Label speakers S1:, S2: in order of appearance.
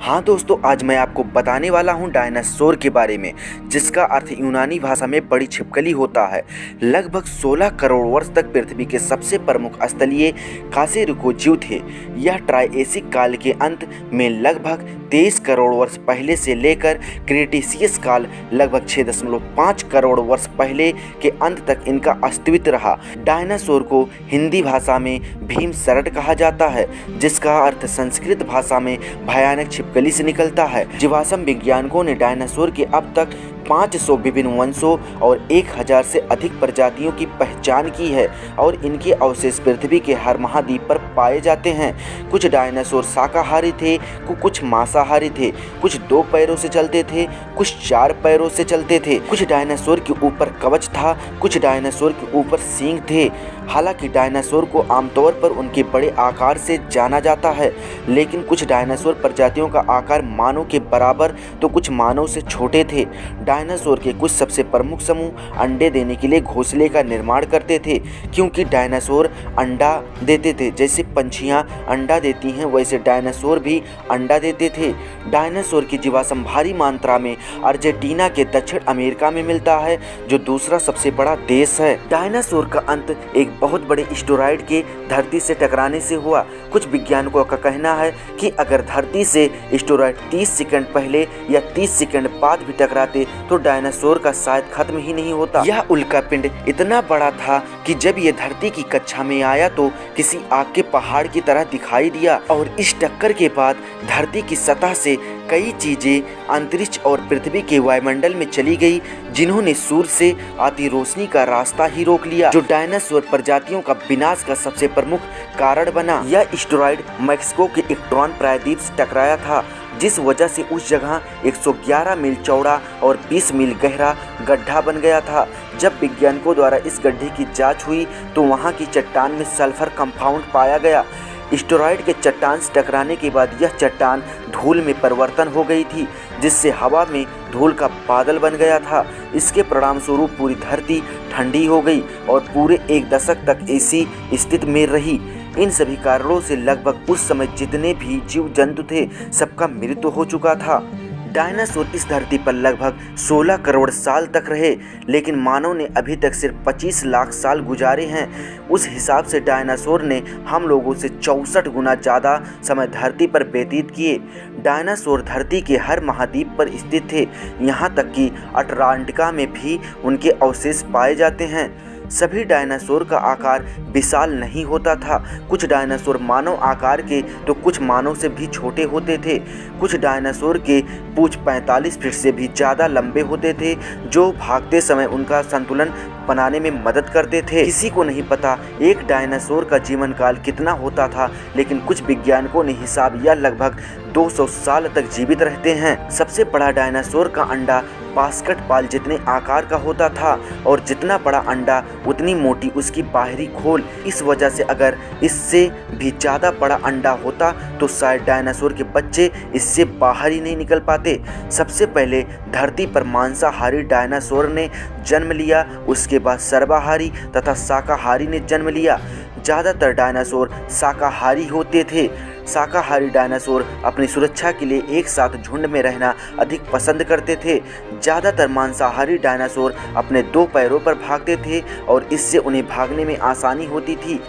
S1: हाँ दोस्तों, आज मैं आपको बताने वाला हूँ डायनासोर के बारे में, जिसका अर्थ यूनानी भाषा में बड़ी छिपकली होता है। लगभग 16 करोड़ वर्ष तक पृथ्वी के सबसे प्रमुख स्थलीय कशेरुकी थे। यह ट्राइएसिक काल के अंत में लगभग 23 करोड़ वर्ष पहले से लेकर क्रेटेशियस काल लगभग 6.5 करोड़ वर्ष पहले के अंत तक इनका अस्तित्व रहा। डायनासोर को हिंदी भाषा में भीमसरड कहा जाता है, जिसका अर्थ संस्कृत भाषा में भयानक छिपकली से निकलता है। जीवाश्म वैज्ञानिकों ने डायनासोर के अब तक 500 विभिन्न वंशों और 1000 से अधिक प्रजातियों की पहचान की है और इनके अवशेष पृथ्वी के हर महाद्वीप पर पाए जाते हैं। कुछ डायनासोर शाकाहारी थे, कुछ मांसाहारी थे, कुछ 2 पैरों से चलते थे, कुछ 4 पैरों से चलते थे। कुछ डायनासोर के ऊपर कवच था, कुछ डायनासोर के ऊपर सींग थे। हालांकि डायनासोर को आमतौर पर उनके बड़े आकार से जाना जाता है, लेकिन कुछ डायनासोर प्रजातियों का आकार मानव के बराबर तो कुछ मानव से छोटे थे। डायनासोर के कुछ सबसे प्रमुख समूह अंडे देने के लिए घोंसले का निर्माण करते थे, क्योंकि डायनासोर अंडा देते थे। जैसे पंछियां अंडा देती हैं, वैसे डायनासोर भी अंडा देते थे। डायनासोर की जीवाश्म भारी मात्रा में अर्जेंटीना के दक्षिण अमेरिका में मिलता है, जो दूसरा सबसे बड़ा देश है। डायनासोर का अंत एक बहुत बड़े एस्टेरॉयड के धरती से टकराने से हुआ। कुछ वैज्ञानिकों का कहना है कि अगर धरती से एस्टेरॉयड 30 सेकंड पहले या 30 सेकंड बाद भी टकराते तो डायनासोर का शायद खत्म ही नहीं होता। यह उल्कापिंड इतना बड़ा था कि जब यह धरती की कक्षा में आया तो किसी आग के पहाड़ की तरह दिखाई दिया, और इस टक्कर के बाद धरती की सतह से कई चीजें अंतरिक्ष और पृथ्वी के वायुमंडल में चली गई, जिन्होंने सूर्य से आती रोशनी का रास्ता ही रोक लिया, जो डायनासोर प्रजातियों का विनाश का सबसे प्रमुख कारण बना। यह एस्टेरॉयड मैक्सिको के इक्ट्रॉन प्रायद्वीप से टकराया था, जिस वजह से उस जगह 111 मील चौड़ा और 20 मील गहरा गड्ढा बन गया था। जब वैज्ञानिकों द्वारा इस गड्ढे की जांच हुई तो वहां की चट्टान में सल्फर कंपाउंड पाया गया। एस्टेरॉयड के चट्टान से टकराने के बाद यह चट्टान धूल में परिवर्तन हो गई थी, जिससे हवा में धूल का बादल बन गया था। इसके परिणाम स्वरूप पूरी धरती ठंडी हो गई और पूरे 1 दशक तक ऐसी स्थिति में रही। इन सभी कारणों से लगभग उस समय जितने भी जीव जंतु थे, सबका मृत्यु हो चुका था। डायनासोर इस धरती पर लगभग 16 करोड़ साल तक रहे, लेकिन मानव ने अभी तक सिर्फ 25 लाख साल गुजारे हैं। उस हिसाब से डायनासोर ने हम लोगों से 64 गुना ज़्यादा समय धरती पर व्यतीत किए। डायनासोर धरती के हर महाद्वीप पर स्थित थे, यहाँ तक कि अटलांटिका में भी उनके अवशेष पाए जाते हैं। सभी डायनासोर का आकार विशाल नहीं होता था। कुछ डायनासोर मानव आकार के तो कुछ मानव से भी छोटे होते थे। कुछ डायनासोर के पूंछ 45 फीट से भी ज़्यादा लंबे होते थे, जो भागते समय उनका संतुलन बनाने में मदद करते थे। किसी को नहीं पता एक डायनासोर का जीवन काल कितना होता था, लेकिन कुछ वैज्ञानिकों ने हिसाब यह लगभग 200 साल तक जीवित रहते हैं। सबसे बड़ा डायनासोर का अंडा बास्केटबॉल जितने आकार का होता था, और जितना बड़ा अंडा उतनी मोटी उसकी बाहरी खोल। इस वजह से अगर इससे भी ज़्यादा बड़ा अंडा होता तो शायद डायनासोर के बच्चे इससे बाहर ही नहीं निकल पाते। सबसे पहले धरती पर मांसाहारी डायनासोर ने जन्म लिया, उसके बाद सर्वाहारी तथा शाकाहारी ने जन्म लिया। ज़्यादातर डायनासोर शाकाहारी होते थे। शाकाहारी डायनासोर अपनी सुरक्षा के लिए एक साथ झुंड में रहना अधिक पसंद करते थे। ज़्यादातर मांसाहारी डायनासोर अपने 2 पैरों पर भागते थे और इससे उन्हें भागने में आसानी होती थी।